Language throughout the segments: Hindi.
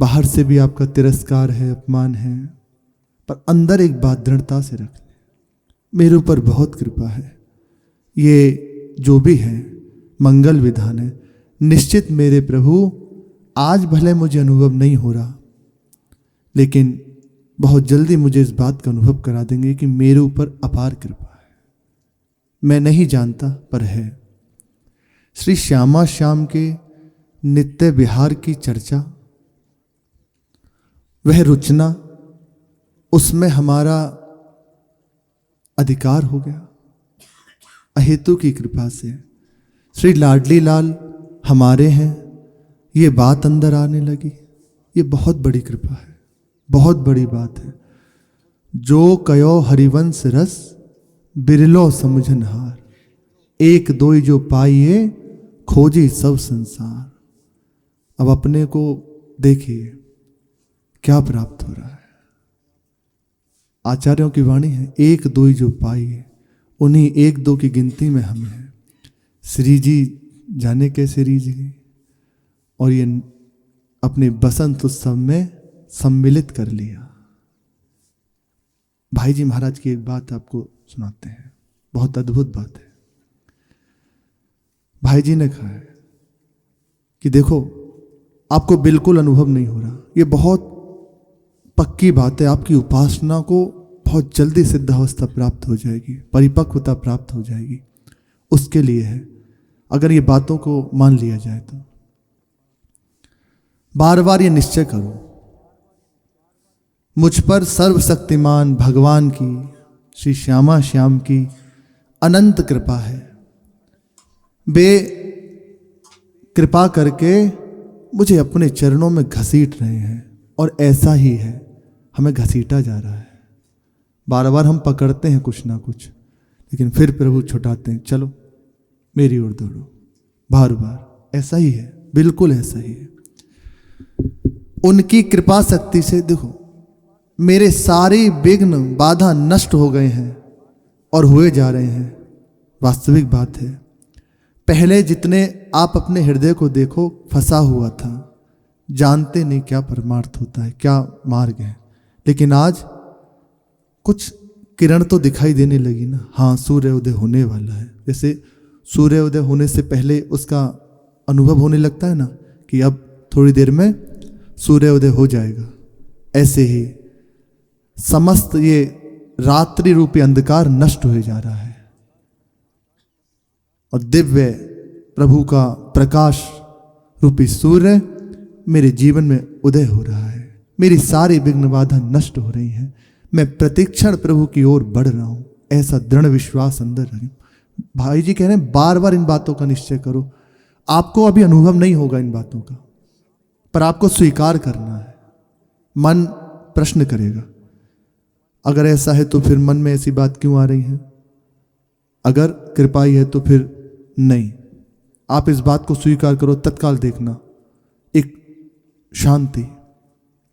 बाहर से भी आपका तिरस्कार है, अपमान है, पर अंदर एक बात दृढ़ता से रख ले, मेरे ऊपर बहुत कृपा है। ये जो भी है मंगल विधान है। निश्चित मेरे प्रभु, आज भले मुझे अनुभव नहीं हो रहा, लेकिन बहुत जल्दी मुझे इस बात का अनुभव करा देंगे कि मेरे ऊपर अपार कृपा है। मैं नहीं जानता पर है। श्री श्यामा श्याम के नित्य विहार की चर्चा, वह रुचना, उसमें हमारा अधिकार हो गया अहेतु की कृपा से। श्री लाडली लाल हमारे हैं, ये बात अंदर आने लगी। ये बहुत बड़ी कृपा है, बहुत बड़ी बात है। जो कयो हरिवंश रस बिरलो समझनहार, एक दोई जो पाइए खोजी सब संसार। अब अपने को देखिए क्या प्राप्त हो रहा है। आचार्यों की वाणी है, एक दो ही जो पाइए, उन्हीं एक दो की गिनती में हम हैं। श्री जी जाने कैसे रीझ गए और ये अपने बसंत उत्सव में सम्मिलित कर लिया। भाई जी महाराज की एक बात आपको सुनाते हैं, बहुत अद्भुत बात है। भाई जी ने कहा है कि देखो, आपको बिल्कुल अनुभव नहीं हो रहा, ये बहुत पक्की बात है। आपकी उपासना को बहुत जल्दी सिद्धावस्था प्राप्त हो जाएगी, परिपक्वता प्राप्त हो जाएगी। उसके लिए है, अगर ये बातों को मान लिया जाए तो बार बार ये निश्चय करो, मुझ पर सर्वशक्तिमान भगवान की, श्री श्यामा श्याम की अनंत कृपा है। वे कृपा करके मुझे अपने चरणों में घसीट रहे हैं, और ऐसा ही है, हमें घसीटा जा रहा है। बार बार हम पकड़ते हैं कुछ ना कुछ, लेकिन फिर प्रभु छुटाते हैं, चलो मेरी ओर दौड़ो। बार बार ऐसा ही है, बिल्कुल ऐसा ही है। उनकी कृपा शक्ति से देखो, मेरे सारे विघ्न बाधा नष्ट हो गए हैं और हुए जा रहे हैं। वास्तविक बात है, पहले जितने आप अपने हृदय को देखो फंसा हुआ था, जानते नहीं क्या परमार्थ होता है, क्या मार्ग है, लेकिन आज कुछ किरण तो दिखाई देने लगी ना। हाँ, सूर्य उदय होने वाला है। जैसे सूर्य उदय होने से पहले उसका अनुभव होने लगता है ना कि अब थोड़ी देर में सूर्य उदय हो जाएगा, ऐसे ही समस्त ये रात्रि रूपी अंधकार नष्ट हो जा रहा है और दिव्य प्रभु का प्रकाश रूपी सूर्य मेरे जीवन में उदय हो रहा है। मेरी सारी विघ्न बाधा नष्ट हो रही है। मैं प्रतिक्षण प्रभु की ओर बढ़ रहा हूं, ऐसा दृढ़ विश्वास अंदर रहे। भाई जी कह रहे हैं बार बार इन बातों का निश्चय करो। आपको अभी अनुभव नहीं होगा इन बातों का, पर आपको स्वीकार करना है। मन प्रश्न करेगा, अगर ऐसा है तो फिर मन में ऐसी बात क्यों आ रही है? अगर कृपा ही है तो फिर नहीं। आप इस बात को स्वीकार करो, तत्काल देखना एक शांति,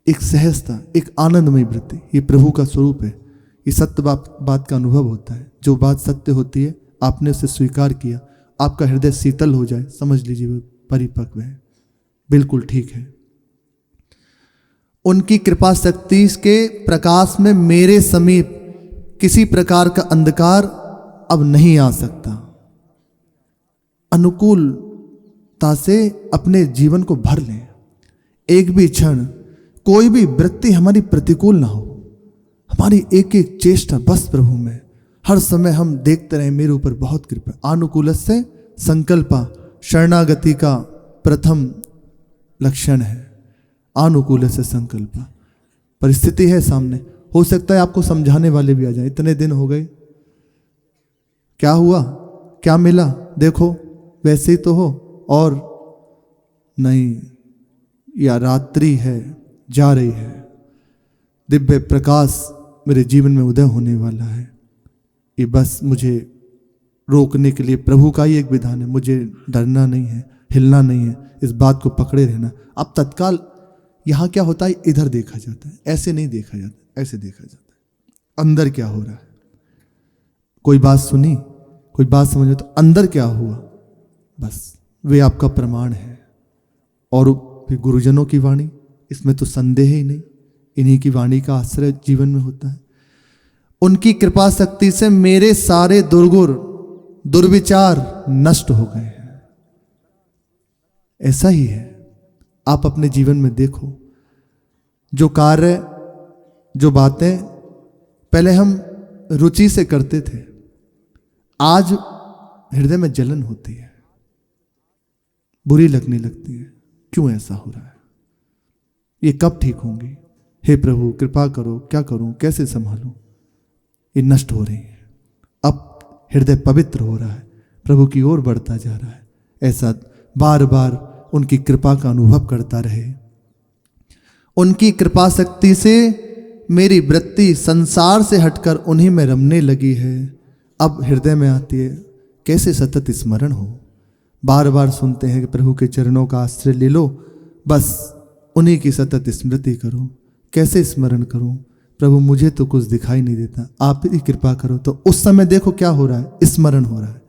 एक सहजता, एक आनंदमय वृत्ति, ये प्रभु का स्वरूप है। ये सत्य बात का अनुभव होता है। जो बात सत्य होती है, आपने उसे स्वीकार किया, आपका हृदय शीतल हो जाए, समझ लीजिए वो परिपक्व है, बिल्कुल ठीक है। उनकी कृपा शक्ति के प्रकाश में मेरे समीप किसी प्रकार का अंधकार अब नहीं आ सकता। अनुकूलता से अपने जीवन को भर लें। एक भी क्षण, कोई भी वृत्ति हमारी प्रतिकूल ना हो। हमारी एक एक चेष्टा बस प्रभु में, हर समय हम देखते रहे मेरे ऊपर बहुत कृपा। अनुकूल से संकल्पा शरणागति का प्रथम लक्षण है। अनुकूल से संकल्पा, परिस्थिति है सामने, हो सकता है आपको समझाने वाले भी आ जाए, इतने दिन हो गए, क्या हुआ, क्या मिला, देखो वैसे ही तो हो, और नहीं, या रात्रि है, जा रही है, दिव्य प्रकाश मेरे जीवन में उदय होने वाला है। ये बस मुझे रोकने के लिए प्रभु का ही एक विधान है। मुझे डरना नहीं है, हिलना नहीं है, इस बात को पकड़े रहना। अब तत्काल यहाँ क्या होता है, इधर देखा जाता है, ऐसे नहीं देखा जाता, ऐसे देखा जाता है। अंदर क्या हो रहा है, कोई बात सुनी, कोई बात समझ में, तो अंदर क्या हुआ, बस वे आपका प्रमाण है। और फिर गुरुजनों की वाणी, इसमें तो संदेह ही नहीं। इन्हीं की वाणी का आश्रय जीवन में होता है। उनकी कृपा शक्ति से मेरे सारे दुर्गुण दुर्विचार नष्ट हो गए हैं। ऐसा ही है। आप अपने जीवन में देखो, जो कार्य, जो बातें पहले हम रुचि से करते थे, आज हृदय में जलन होती है, बुरी लगने लगती है। क्यों ऐसा हो रहा है? ये कब ठीक होंगी? हे प्रभु कृपा करो, क्या करूं, कैसे संभालूं? ये नष्ट हो रही है। अब हृदय पवित्र हो रहा है, प्रभु की ओर बढ़ता जा रहा है। ऐसा बार बार उनकी कृपा का अनुभव करता रहे। उनकी कृपा शक्ति से मेरी वृत्ति संसार से हटकर उन्हीं में रमने लगी है। अब हृदय में आती है, कैसे सतत स्मरण हो। बार बार सुनते हैं कि प्रभु के चरणों का आश्रय ले लो, बस उन्हीं की सतत स्मृति करो। कैसे स्मरण करूं? प्रभु मुझे तो कुछ दिखाई नहीं देता, आप ही कृपा करो। तो उस समय देखो क्या हो रहा है, स्मरण हो रहा है।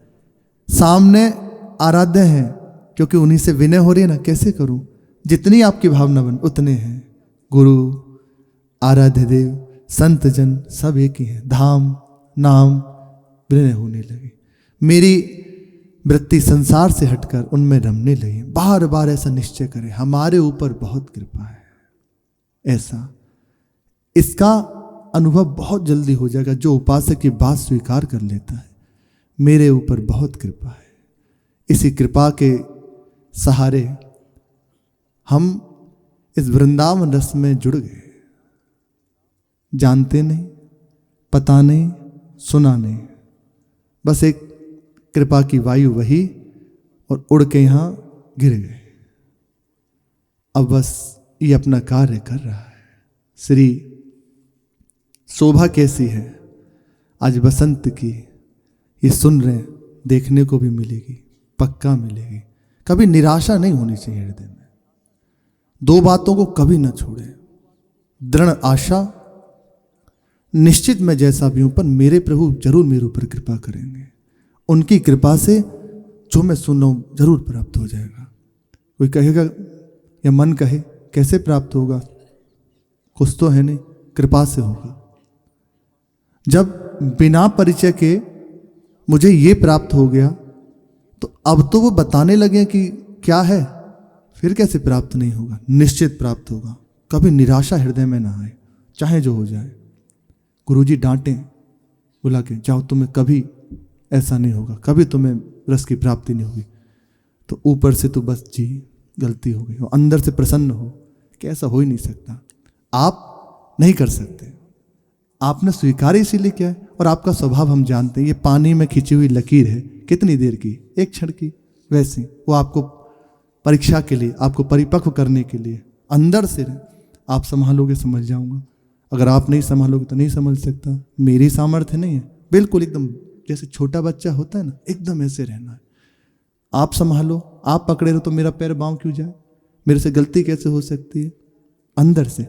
सामने आराध्य हैं, क्योंकि उन्हीं से विनय हो रही है ना। कैसे करूं? जितनी आपकी भावना बन उतने हैं। गुरु, आराध्य देव, संत जन सब एक ही हैं। धाम नाम विनय होने लगे। मेरी वृत्ति संसार से हटकर उनमें रमने लगी। बार बार ऐसा निश्चय करें, हमारे ऊपर बहुत कृपा है। ऐसा इसका अनुभव बहुत जल्दी हो जाएगा। जो उपासक की बात स्वीकार कर लेता है, मेरे ऊपर बहुत कृपा है। इसी कृपा के सहारे हम इस वृंदावन रस में जुड़ गए। जानते नहीं, पता नहीं, सुना नहीं, बस एक कृपा की वायु वही, और उड़ के यहां गिर गए। अब बस ये अपना कार्य कर रहा है। श्री शोभा कैसी है आज बसंत की, ये सुन रहे हैं, देखने को भी मिलेगी, पक्का मिलेगी। कभी निराशा नहीं होनी चाहिए हृदय में। दो बातों को कभी ना छोड़े, दृढ़ आशा, निश्चित मैं जैसा भी हूं पर मेरे प्रभु जरूर मेरे ऊपर कृपा करेंगे। उनकी कृपा से जो मैं सुन रहा हूं जरूर प्राप्त हो जाएगा। कोई कहेगा या मन कहे कैसे प्राप्त होगा? कुछ तो है नहीं, कृपा से होगा। जब बिना परिचय के मुझे ये प्राप्त हो गया, तो अब तो वो बताने लगे कि क्या है, फिर कैसे प्राप्त नहीं होगा? निश्चित प्राप्त होगा। कभी निराशा हृदय में ना आए, चाहे जो हो जाए। गुरुजी डांटें बुला के, जाओ, तुम्हें कभी ऐसा नहीं होगा, कभी तुम्हें रस की प्राप्ति नहीं होगी। तो ऊपर से तो बस जी गलती हो गई, और अंदर से प्रसन्न हो कि ऐसा हो ही नहीं सकता। आप नहीं कर सकते, आपने स्वीकार इसीलिए किया है। और आपका स्वभाव हम जानते हैं, ये पानी में खिंची हुई लकीर है, कितनी देर की, एक क्षण की। वैसे वो आपको परीक्षा के लिए, आपको परिपक्व करने के लिए अंदर से आप संभालोगे समझ जाऊंगा। अगर आप नहीं संभालोगे तो नहीं समझ सकता। मेरी सामर्थ्य नहीं है। बिल्कुल एकदम जैसे छोटा बच्चा होता है ना, एकदम ऐसे रहना है। आप संभालो, आप पकड़े रहो तो मेरा पैर बांव क्यों जाए? मेरे से गलती कैसे हो सकती है? अंदर से।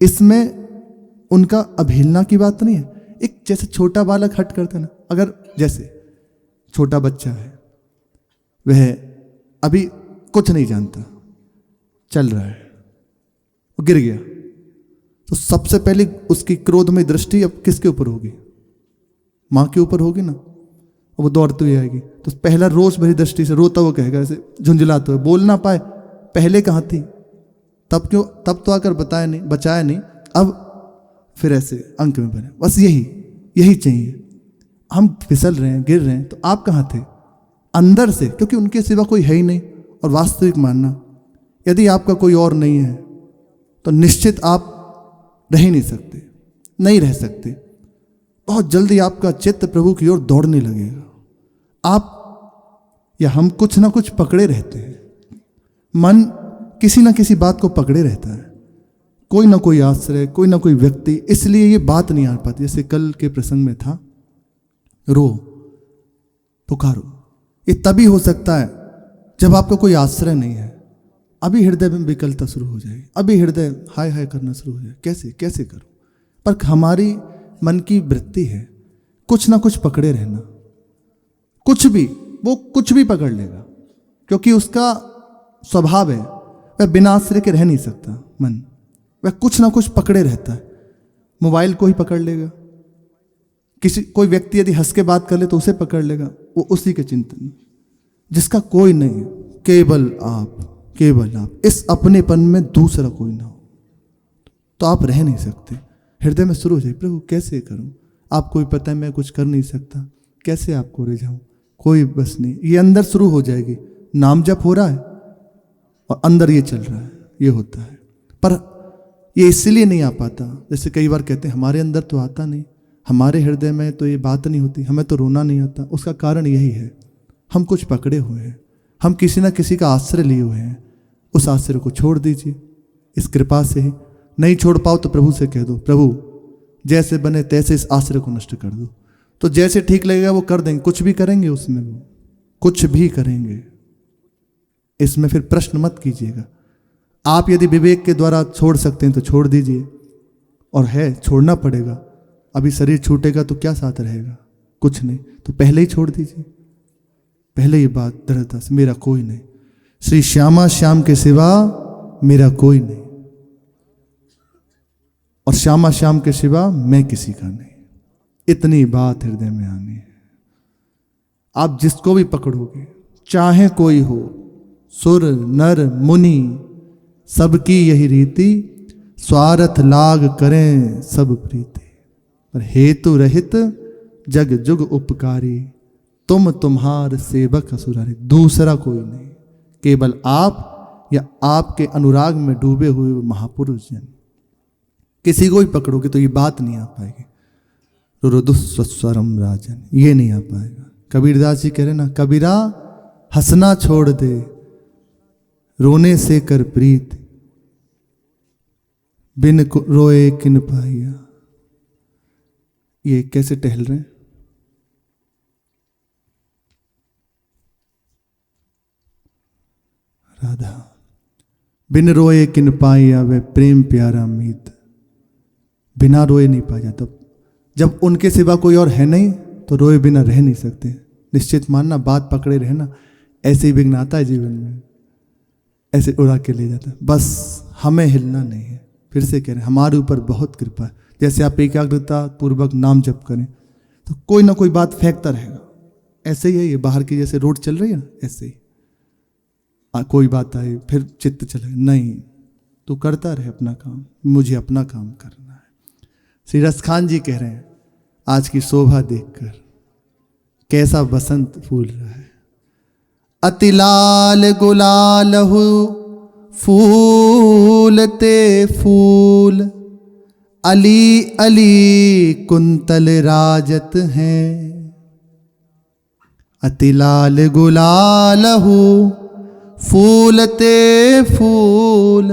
इसमें उनका अवहेलना की बात नहीं है। एक जैसे छोटा बालक हट करता है ना, अगर जैसे छोटा बच्चा है, वह अभी कुछ नहीं जानता, चल रहा है, वो गिर गया, तो सबसे पहले उसकी क्रोधमय दृष्टि अब किसके ऊपर होगी? माँ के ऊपर होगी ना। और वो दौड़ती हुई आएगी, तो पहला रोष भरी दृष्टि से रोता हुआ कहेगा, ऐसे झुंझलाते हुए, बोल ना पाए, पहले कहाँ थी? तब क्यों? तब तो आकर बताया नहीं, बचाया नहीं, अब फिर ऐसे अंक में बने। बस यही चाहिए। हम फिसल रहे हैं, गिर रहे हैं, तो आप कहाँ थे? अंदर से, क्योंकि उनके सिवा कोई है ही नहीं। और वास्तविक मानना, यदि आपका कोई और नहीं है तो निश्चित आप रह ही नहीं सकते, नहीं रह सकते। बहुत जल्दी आपका चित्त प्रभु की ओर दौड़ने लगेगा। आप या हम कुछ ना कुछ पकड़े रहते हैं। मन किसी ना किसी बात को पकड़े रहता है, कोई ना कोई आश्रय, कोई ना कोई व्यक्ति। इसलिए ये बात नहीं आ पाती। जैसे कल के प्रसंग में था, रो पुकारो। ये तभी हो सकता है जब आपका कोई आश्रय नहीं है। अभी हृदय में विकलता शुरू हो जाएगी, अभी हृदय हाय हाय करना शुरू हो जाए, कैसे करूं? पर हमारी मन की वृत्ति है कुछ ना कुछ पकड़े रहना। कुछ भी, वो कुछ भी पकड़ लेगा, क्योंकि उसका स्वभाव है। वह बिना आश्रय के रह नहीं सकता। मन वह कुछ ना कुछ पकड़े रहता है। मोबाइल को ही पकड़ लेगा, कोई व्यक्ति यदि हंस के बात कर ले तो उसे पकड़ लेगा, वो उसी के चिंतन। जिसका कोई नहीं, केवल आप, इस अपनेपन में दूसरा कोई ना हो तो आप रह नहीं सकते। हृदय में शुरू हो जाए, प्रभु कैसे करूं, आपको भी पता है मैं कुछ कर नहीं सकता, कैसे आपको रिझाऊं, कोई बस नहीं। ये अंदर शुरू हो जाएगी। नाम जप हो रहा है और अंदर ये चल रहा है, ये होता है। पर ये इसलिए नहीं आ पाता, जैसे कई बार कहते हैं हमारे अंदर तो आता नहीं, हमारे हृदय में तो ये बात नहीं होती, हमें तो रोना नहीं आता। उसका कारण यही है, हम कुछ पकड़े हुए हैं, हम किसी ना किसी का आश्रय लिए हुए हैं। उस आश्रय को छोड़ दीजिए इस कृपा से ही। नहीं छोड़ पाओ तो प्रभु से कह दो, प्रभु जैसे बने तैसे इस आश्रय को नष्ट कर दो। तो जैसे ठीक लगेगा वो कर देंगे, कुछ भी करेंगे उसमें, वो कुछ भी करेंगे। इसमें फिर प्रश्न मत कीजिएगा। आप यदि विवेक के द्वारा छोड़ सकते हैं तो छोड़ दीजिए, और है छोड़ना पड़ेगा। अभी शरीर छूटेगा तो क्या साथ रहेगा, कुछ नहीं, तो पहले ही छोड़ दीजिए। पहले ही बात दृढ़ता से, मेरा कोई नहीं, श्री श्यामा श्याम के सिवा मेरा कोई नहीं, और श्यामा श्याम के सिवा मैं किसी का नहीं। इतनी बात हृदय में आनी है। आप जिसको भी पकड़ोगे, चाहे कोई हो, सुर नर मुनि, सबकी यही रीति, स्वार्थ लाग करें सब प्रीति, पर हेतु रहित जग जुग उपकारी, तुम तुम्हार सेवक असुरारी। दूसरा कोई नहीं, केवल आप या आपके अनुराग में डूबे हुए महापुरुष जन। किसी को भी पकड़ोगे तो ये बात नहीं आ पाएगी। रुदुस्वरम राजन, ये नहीं आ पाएगा। कबीरदास जी कह रहे ना, कबीरा हंसना छोड़ दे, रोने से कर प्रीत, बिन रोए किन पाइया। ये कैसे टहल रहे हैं? राधा, बिन रोए किन पाइया वे प्रेम प्यारा मीत। बिना रोए नहीं पाया जाता। जब उनके सिवा कोई और है नहीं तो रोए बिना रह नहीं सकते। निश्चित मानना, बात पकड़े रहना, ऐसे ही विघ्न आता है जीवन में, ऐसे उड़ा के ले जाता है। बस हमें हिलना नहीं है। फिर से कह रहे हैं, हमारे ऊपर बहुत कृपा है। जैसे आप एकाग्रता पूर्वक नाम जप करें तो कोई ना कोई बात फेंकता रहेगा। ऐसे ही है ये, बाहर की जैसे रोड चल रही है ना, ऐसे ही कोई बात आई फिर चित्त चले, नहीं, तू करता रहे अपना काम, मुझे अपना काम करना है। श्री रसखान जी कह रहे हैं, आज की शोभा देखकर कैसा बसंत फूल रहा है। अति लाल गुलालहु फूलते फूल, अली अली कुंतल राजत हैं। अति लाल गुलालहु फूलते फूल,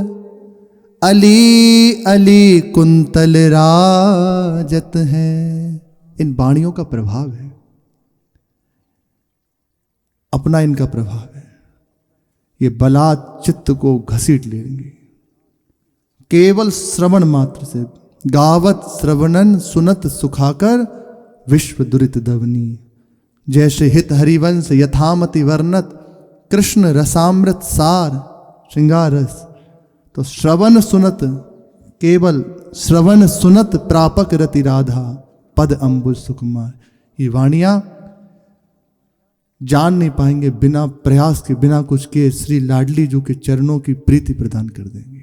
अली अली कुंतल राजत हैं। इन वाणियों का प्रभाव है, अपना इनका प्रभाव है। ये बलात् चित्त को घसीट लेंगे केवल श्रवण मात्र से। गावत श्रवणन सुनत सुखाकर, विश्व दुरित दवनी। जैसे हित हरिवंश यथामति वर्णत, कृष्ण रसामृत सार श्रृंगार रस। तो श्रवण सुनत, केवल श्रवण सुनत प्रापक रति राधा, पद अंबुज सुकुमार। ये वाणियां जान नहीं पाएंगे बिना प्रयास के, बिना कुछ के। श्री लाडली जी के चरणों की प्रीति प्रदान कर देंगे।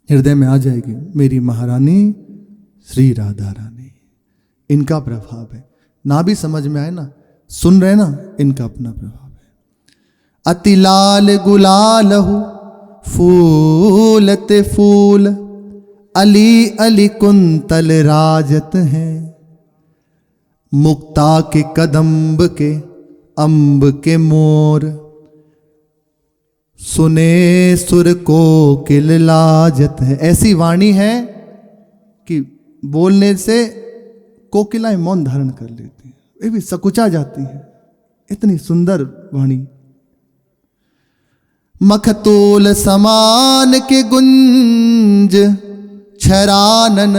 हृदय में आ जाएगी मेरी महारानी श्री राधा रानी। इनका प्रभाव है, ना भी समझ में आए ना, सुन रहे ना, इनका अपना प्रभाव है। अति लाल गुलालहु फूलते फूल, अली अली कुंतल राजत हैं। मुक्ता के कदम्ब के अम्ब के मोर, सुने सुर को किल लाजत है। ऐसी वाणी है कि बोलने से कोकिलाएं मौन धारण कर लेती हैं, वे भी सकुचा जाती हैं। इतनी सुंदर वाणी। मखतोल समान के गुंज छरानन,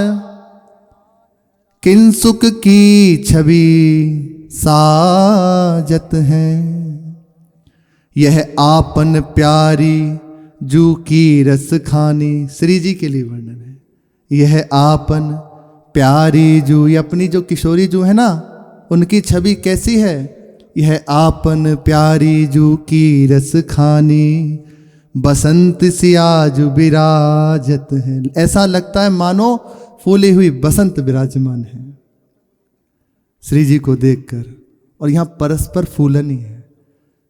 किंसुक की छवि साजत है। यह आपन प्यारी जू की रस खानी। श्री जी के लिए वर्णन है। यह आपन प्यारी जू, ये अपनी जो किशोरी जू है ना, उनकी छवि कैसी है? यह आपन प्यारी जू की रस खानी, बसंत सी आज विराजत है। ऐसा लगता है मानो फूली हुई बसंत विराजमान है श्री जी को देखकर। और यहाँ परस्पर फूलन ही है।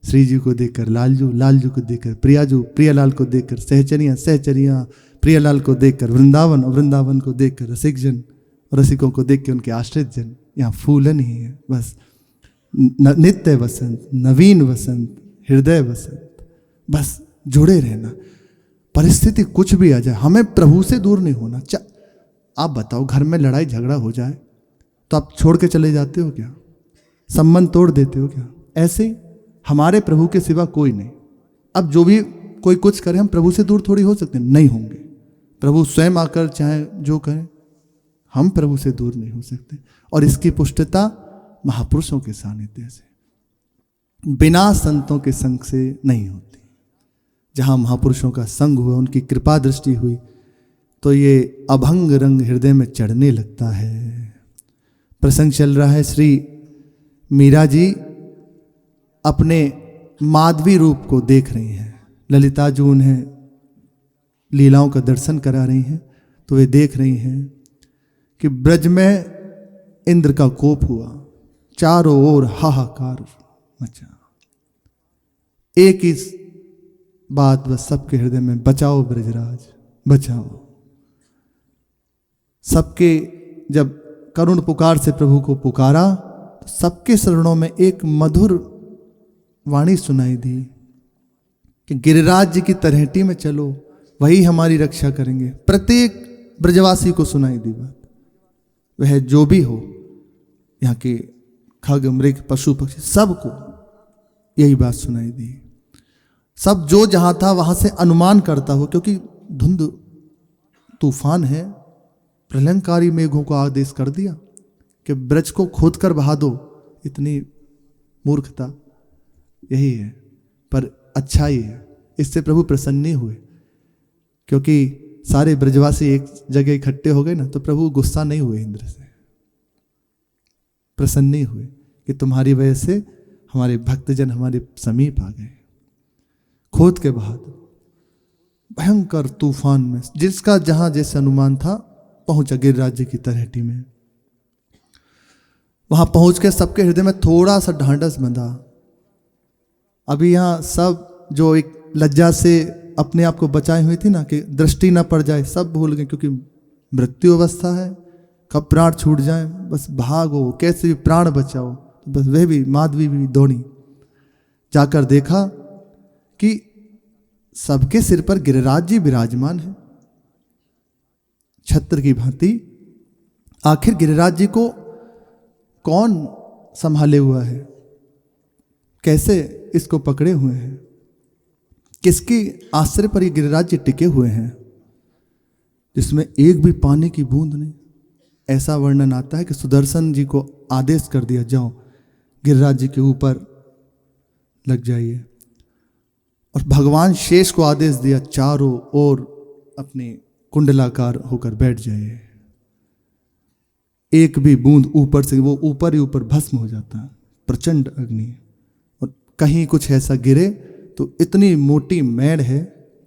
श्री जी को देखकर लालजू, लालजू को देखकर प्रियाजू, प्रियालाल को देखकर सहचरियाँ, सहचरियाँ प्रियालाल को देखकर वृंदावन, और वृंदावन को देखकर रसिक जन, रसिकों को देख के उनके आश्रित जन। यहाँ फूलन ही है बस। नित्य वसंत, नवीन वसंत, हृदय वसंत, बस जुड़े रहना। परिस्थिति कुछ भी आ जाए, हमें प्रभु से दूर नहीं होना। आप बताओ, घर में लड़ाई झगड़ा हो जाए तो आप छोड़ के चले जाते हो क्या? संबंध तोड़ देते हो क्या? ऐसे हमारे प्रभु के सिवा कोई नहीं। अब जो भी कोई कुछ करे, हम प्रभु से दूर थोड़ी हो सकते, नहीं होंगे। प्रभु स्वयं आकर चाहे जो करें, हम प्रभु से दूर नहीं हो सकते। और इसकी पुष्टता महापुरुषों के सानिध्य से, बिना संतों के संग से नहीं होती। जहाँ महापुरुषों का संग हुआ, उनकी कृपा दृष्टि हुई, तो ये अभंग रंग हृदय में चढ़ने लगता है। प्रसंग चल रहा है, श्री मीरा जी अपने माधवी रूप को देख रही हैं। ललिता जो उन्हें लीलाओं का दर्शन करा रही हैं, तो वे देख रही हैं कि ब्रज में इंद्र का कोप हुआ, चारों ओर हाहाकार मचा। एक ही बात बस सबके हृदय में, बचाओ ब्रजराज बचाओ। सबके जब करुण पुकार से प्रभु को पुकारा, तो सबके शरणों में एक मधुर वाणी सुनाई दी कि गिरिराज जी की तलहटी में चलो, वही हमारी रक्षा करेंगे। प्रत्येक ब्रजवासी को सुनाई दी बात, वह जो भी हो, यहाँ के खग मृग पशु पक्षी सबको यही बात सुनाई दी। सब जो जहां था वहां से अनुमान करता हो, क्योंकि धुंध तूफान है, प्रलयंकारी मेघों को आदेश कर दिया कि ब्रज को खोद कर बहा दो। इतनी मूर्खता यही है, पर अच्छा ही है। इससे प्रभु प्रसन्न नहीं हुए, क्योंकि सारे ब्रजवासी एक जगह इकट्ठे हो गए ना, तो प्रभु गुस्सा नहीं हुए, इंद्र से प्रसन्न नहीं हुए कि तुम्हारी वजह से हमारे भक्तजन हमारे समीप आ गए। खोद के बाद भयंकर तूफान में जिसका जहां जैसे अनुमान था पहुंचा गिरिराज जी की तलहटी में। वहां पहुंच के सबके हृदय में थोड़ा सा ढांढस बंधा। अभी यहाँ सब जो एक लज्जा से अपने आप को बचाई हुई थी ना, कि दृष्टि ना पड़ जाए, सब भूल गए, क्योंकि मृत्यु अवस्था है, कब प्राण छूट जाए, बस भागो, कैसे भी प्राण बचाओ। बस वह भी माधवी भी दौड़ी, जाकर देखा कि सबके सिर पर गिरिराज जी विराजमान है छत्र की भांति। आखिर गिरिराज जी को कौन संभाले हुआ है, कैसे इसको पकड़े हुए हैं, किसके आश्रय पर ये गिरिराज जी टिके हुए हैं, जिसमें एक भी पानी की बूंद नहीं। ऐसा वर्णन आता है कि सुदर्शन जी को आदेश कर दिया, जाओ गिरिराज जी के ऊपर लग जाइए। और भगवान शेष को आदेश दिया, चारों ओर अपने कुंडलाकार होकर बैठ जाइए। एक भी बूंद ऊपर से, वो ऊपर ही ऊपर भस्म हो जाता है, प्रचंड अग्नि। और कहीं कुछ ऐसा गिरे तो इतनी मोटी मैड़ है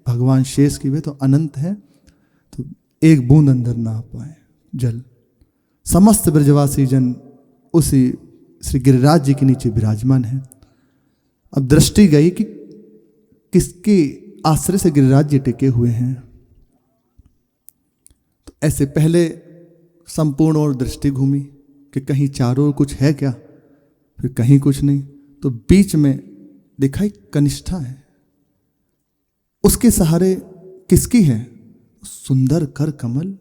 भगवान शेष की, वे तो अनंत है, तो एक बूंद अंदर ना आ पाए जल। समस्त ब्रजवासी जन उसी श्री गिरिराज जी के नीचे विराजमान है। अब दृष्टि गई कि किसके आश्रय से गिरिराज जी टिके हुए हैं। तो ऐसे पहले संपूर्ण और दृष्टि घूमी कि कहीं चारों ओर कुछ है क्या, फिर कहीं कुछ नहीं, तो बीच में दिखाई कनिष्ठा है। उसके सहारे किसकी है? सुंदर कर कमल।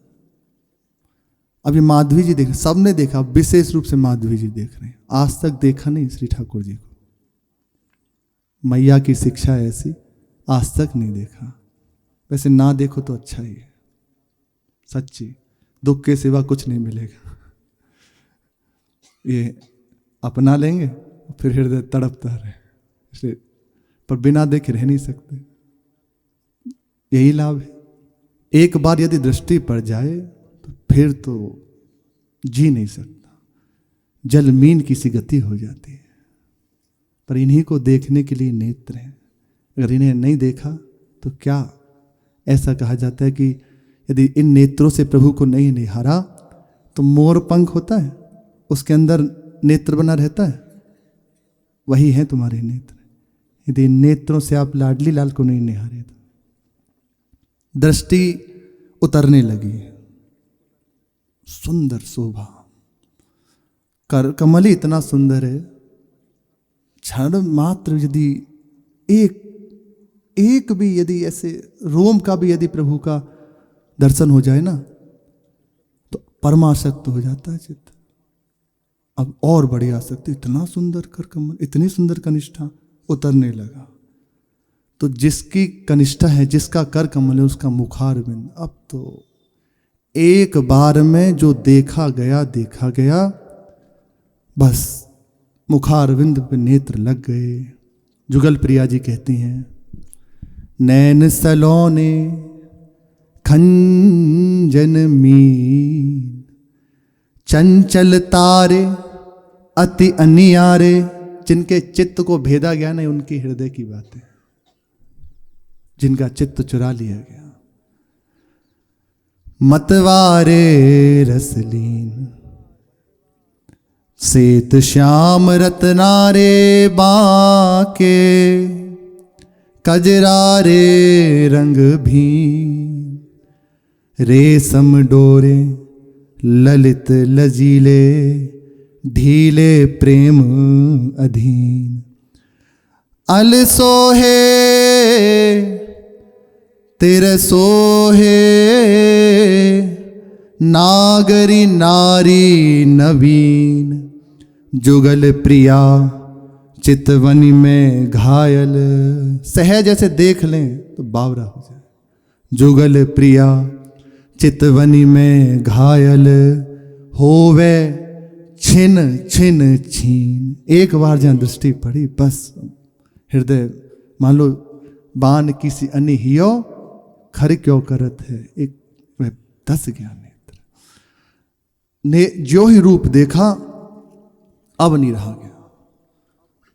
अभी माधवी जी देख, सबने देखा, विशेष रूप से माधवी जी देख रहे हैं। आज तक देखा नहीं श्री ठाकुर जी को, मैया की शिक्षा ऐसी, आज तक नहीं देखा। वैसे ना देखो तो अच्छा ही है, सच्ची, दुख के सिवा कुछ नहीं मिलेगा। ये अपना लेंगे फिर हृदय तड़पता रहे, पर बिना देखे रह नहीं सकते। यही लाभ है। एक बार यदि दृष्टि पड़ जाए तो फिर तो जी नहीं सकता, जलमीन की सी गति हो जाती है। पर इन्हीं को देखने के लिए नेत्र हैं। अगर इन्हें नहीं देखा तो क्या, ऐसा कहा जाता है कि यदि इन नेत्रों से प्रभु को नहीं निहारा तो मोर पंख होता है, उसके अंदर नेत्र बना रहता है, वही है तुम्हारे नेत्र। यदि इन नेत्रों से आप लाडली लाल को नहीं निहारे तो दृष्टि उतरने लगी। सुंदर शोभा, कर कमल ही इतना सुंदर है, क्षण मात्र यदि एक भी यदि ऐसे रोम का भी यदि प्रभु का दर्शन हो जाए ना तो परमासक्त हो जाता है चित्त। अब और बड़ी आसक्ति, इतना सुंदर कर कमल, इतनी सुंदर कनिष्ठा, उतरने लगा। तो जिसकी कनिष्ठा है, जिसका कर कमल है, उसका मुखारविंद, अब तो एक बार में जो देखा गया, बस मुखारविंद पे नेत्र लग गए। जुगल प्रिया जी कहती हैं, नैन सलोने खंजन मीन, चंचल तारे अति अनियारे। जिनके चित्त को भेदा गया नहीं, उनकी हृदय की बातें, जिनका चित्त चुरा लिया गया। मतवारे रसलीन, सेत श्याम रतनारे बाके, कजरारे रंग भी, रेशम डोरे ललित लजीले, ढीले प्रेम अधीन। अल सोहे तेरे सोहे, नागरी नारी नवीन। जुगल प्रिया चितवनी में घायल, सहज ऐसे देख लें तो बावरा हो जाए। जुगल प्रिया चितवनी में घायल, होवे छिन छिन छीन। एक बार जहाँ दृष्टि पड़ी, बस हृदय मान लो बाण किसी अन्य हियो, खर क्यों करत है, एक वह दस गया नेत्र ने। जो ही रूप देखा अब नहीं रहा गया,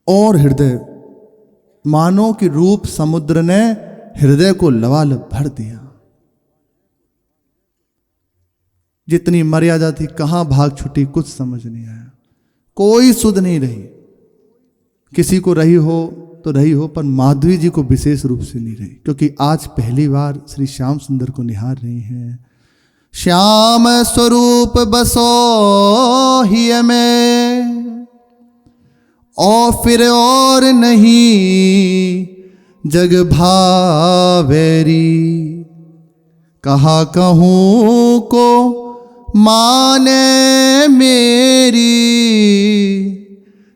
और हृदय मानो कि रूप समुद्र ने हृदय को लबालब भर दिया। जितनी मर्यादा थी कहां भाग छुटी, कुछ समझ नहीं आया। कोई सुध नहीं रही, किसी को रही हो तो रही हो, पर माधवी जी को विशेष रूप से नहीं रही, क्योंकि आज पहली बार श्री श्याम सुंदर को निहार रही हैं। श्याम स्वरूप बसो ही में, और फिर और नहीं जग भावेरी। कहा कहूँ को माने मेरी,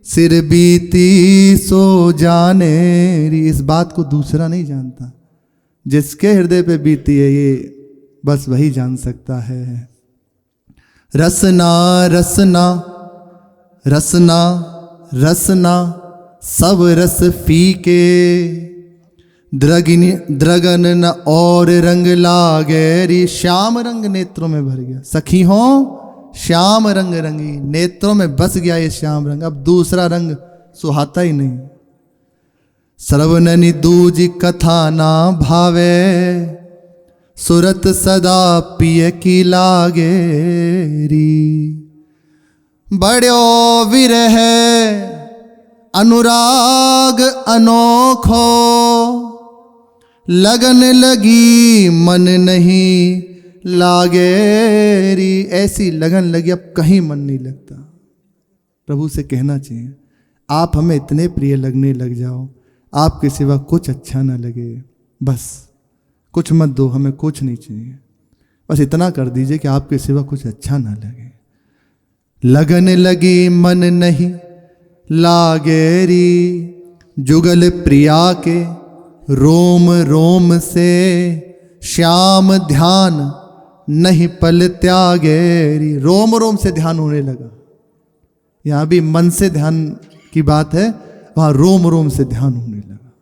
सिर बीती सो जाने री। इस बात को दूसरा नहीं जानता, जिसके हृदय पे बीती है ये बस वही जान सकता है। रसना रसना रसना रसना, सब रस फीके, द्रगन न और रंग लागेरी। श्याम रंग नेत्रों में भर गया, सखी हो श्याम रंग रंगी, नेत्रों में बस गया ये श्याम रंग। अब दूसरा रंग सुहाता ही नहीं। श्रवणनि दूज कथा ना भावे, सुरत सदा पिय की लागेरी। बड़ो विरह अनुराग अनोखो, लगन लगी मन नहीं लागेरी। ऐसी लगन लगी अब कहीं मन नहीं लगता। प्रभु से कहना चाहिए, आप हमें इतने प्रिय लगने लग जाओ, आपके सिवा कुछ अच्छा ना लगे। बस कुछ मत दो, हमें कुछ नहीं चाहिए, बस इतना कर दीजिए कि आपके सिवा कुछ अच्छा ना लगे। लगन लगी मन नहीं लागेरी, जुगल प्रिया के रोम रोम से, श्याम ध्यान नहीं पल त्यागेरी। रोम रोम से ध्यान होने लगा। यहाँ भी मन से ध्यान की बात है, वहाँ रोम रोम से ध्यान होने लगा।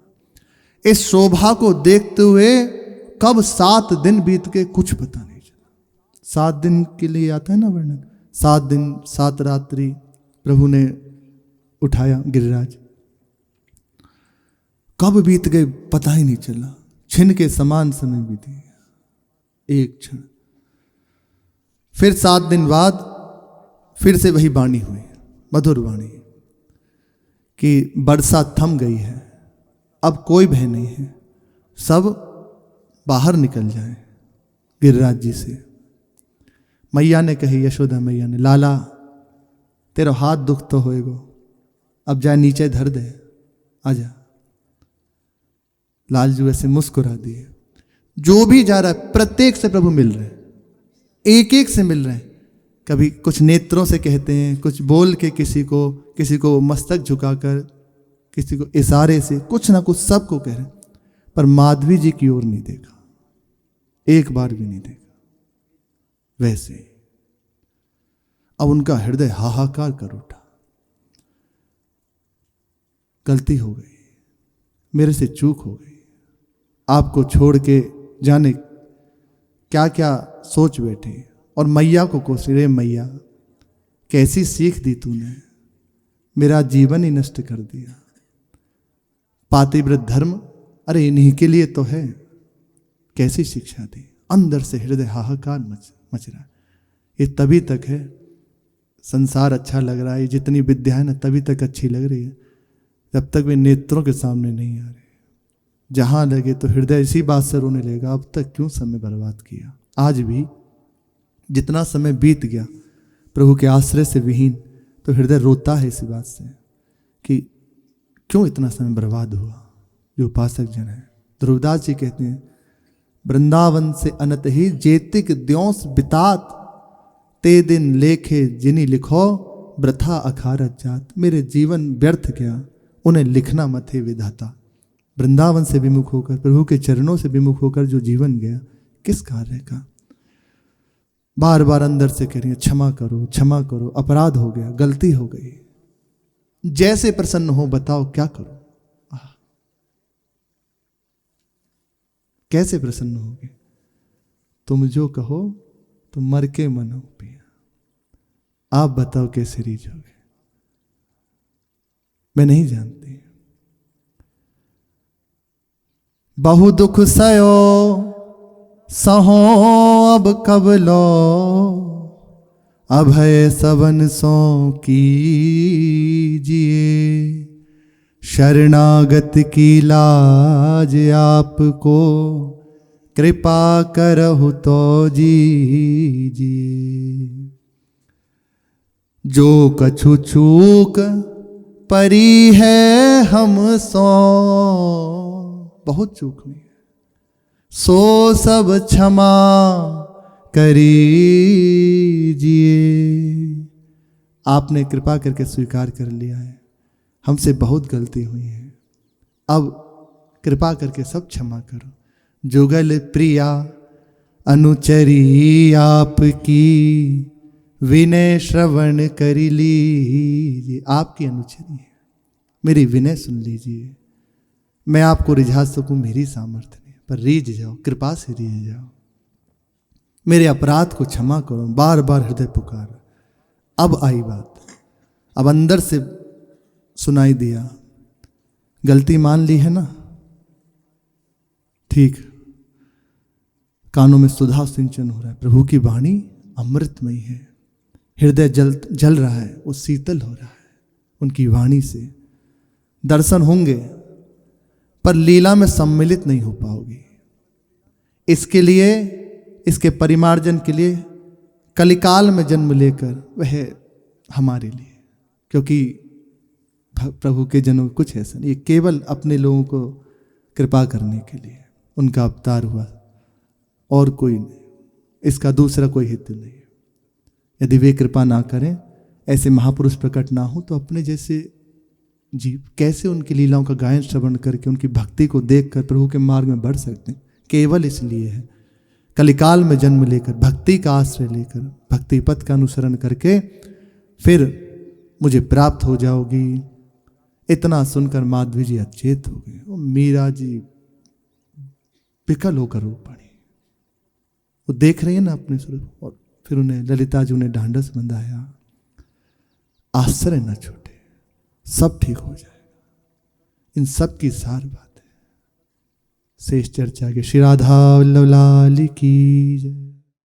इस शोभा को देखते हुए कब 7 दिन बीत गए कुछ पता नहीं चला। 7 दिन के लिए आता है ना वर्णन, 7 दिन 7 रात्रि प्रभु ने उठाया गिरिराज, कब बीत गए पता ही नहीं चला। छिन के समान समय बीत गया, एक क्षण। फिर 7 दिन बाद फिर से वही वाणी हुई, मधुर वाणी, कि वर्षा थम गई है, अब कोई भय नहीं है, सब बाहर निकल जाए गिरिराज जी से। मैया ने कही, यशोदा मैया ने, लाला तेरा हाथ दुख तो होएगो, अब जाए नीचे धर दे, आजा। लालजू ऐसे मुस्कुरा दिए। जो भी जा रहा है प्रत्येक से प्रभु मिल रहे हैं, एक एक से मिल रहे हैं। कभी कुछ नेत्रों से कहते हैं, कुछ बोल के किसी को मस्तक झुकाकर, किसी को इशारे से, कुछ ना कुछ सबको कह रहे हैं, पर माधवी जी की ओर नहीं देखा, एक बार भी नहीं देखा। वैसे अब उनका हृदय हाहाकार कर उठा, गलती हो गई, मेरे से चूक हो गई, आपको छोड़ के जाने क्या क्या सोच बैठे। और मैया को कोस, रे मैया कैसी सीख दी तूने, मेरा जीवन ही नष्ट कर दिया। पातिव्रत धर्म, अरे इन्हीं के लिए तो है, कैसी शिक्षा दी। अंदर से हृदय हाहाकार मच रहा है। ये तभी तक है, संसार अच्छा लग रहा है, जितनी विद्या है ना तभी तक अच्छी लग रही है, जब तक वे नेत्रों के सामने नहीं आ रहे। जहां लगे तो हृदय इसी बात से रोने लगेगा, अब तक क्यों समय बर्बाद किया। आज भी जितना समय बीत गया प्रभु के आश्रय से विहीन, तो हृदय रोता है इसी बात से कि क्यों इतना समय बर्बाद हुआ। जो उपासक जन है, ध्रुवदास जी कहते हैं, वृंदावन से अनत ही जेतिक द्योंस बितात, ते दिन लेखे जिनी लिखो वृथा अखारत जात। मेरे जीवन व्यर्थ गया, उन्हें लिखना मत है विधाता। वृंदावन से विमुख होकर, प्रभु के चरणों से विमुख होकर जो जीवन गया, किस कार्य का। बार बार अंदर से कह रही है, क्षमा करो क्षमा करो, अपराध हो गया, गलती हो गई। जैसे प्रसन्न हो बताओ क्या करो। कैसे प्रसन्न होगे, तुम जो कहो तुम मर के मनो पिया। आप बताओ कैसे रीझोगे, मैं नहीं जानती। बहु दुख सयो सहो अब कब लो, अभय सबन सो कीजिए। शरणागत की लाज आपको, कृपा करहु तो जीजिए। जो कछु चूक परी है हम सो, बहुत चूक हुई है, सो सब क्षमा करीजिए। आपने कृपा करके स्वीकार कर लिया है, हमसे बहुत गलती हुई है, अब कृपा करके सब क्षमा करो। जुगल प्रिया अनुचरी आपकी, विनय श्रवण करी लीजिए। आपकी अनुचरी है, मेरी विनय सुन लीजिए। मैं आपको रिझा सकूं मेरी सामर्थ्य नहीं, पर रीझ जाओ, कृपा से रीझ जाओ, मेरे अपराध को क्षमा करो। बार बार हृदय पुकार। अब आई बात, अब अंदर से सुनाई दिया, गलती मान ली है ना, ठीक। कानों में सुधा सिंचन हो रहा है, प्रभु की वाणी अमृतमयी है, हृदय जल रहा है, वो शीतल हो रहा है उनकी वाणी से। दर्शन होंगे पर लीला में सम्मिलित नहीं हो पाओगी। इसके लिए, इसके परिमार्जन के लिए कलिकाल में जन्म लेकर वह हमारे लिए, क्योंकि प्रभु के जन्म कुछ ऐसा नहीं, केवल अपने लोगों को कृपा करने के लिए उनका अवतार हुआ, और कोई नहीं, इसका दूसरा कोई हेतु नहीं। यदि वे कृपा ना करें, ऐसे महापुरुष प्रकट ना हो, तो अपने जैसे जीव कैसे उनकी लीलाओं का गायन श्रवण करके उनकी भक्ति को देखकर प्रभु के मार्ग में बढ़ सकते हैं। केवल इसलिए है, कलिकाल में जन्म लेकर, भक्ति का आश्रय लेकर, भक्ति पथ का अनुसरण करके फिर मुझे प्राप्त हो जाओगी। इतना सुनकर माधवी जी अचेत हो गए, मीरा जी विकल होकर रो पड़ी। वो देख रही है ना अपने स्वरूप, और फिर उन्हें ललिता जी उन्हें ढांढस बंधाया, आश्चर्य न छूटे, सब ठीक हो जाएगा। इन सब की सार बात है। शेष चर्चा के श्री राधा वल्लभ लाल की जय।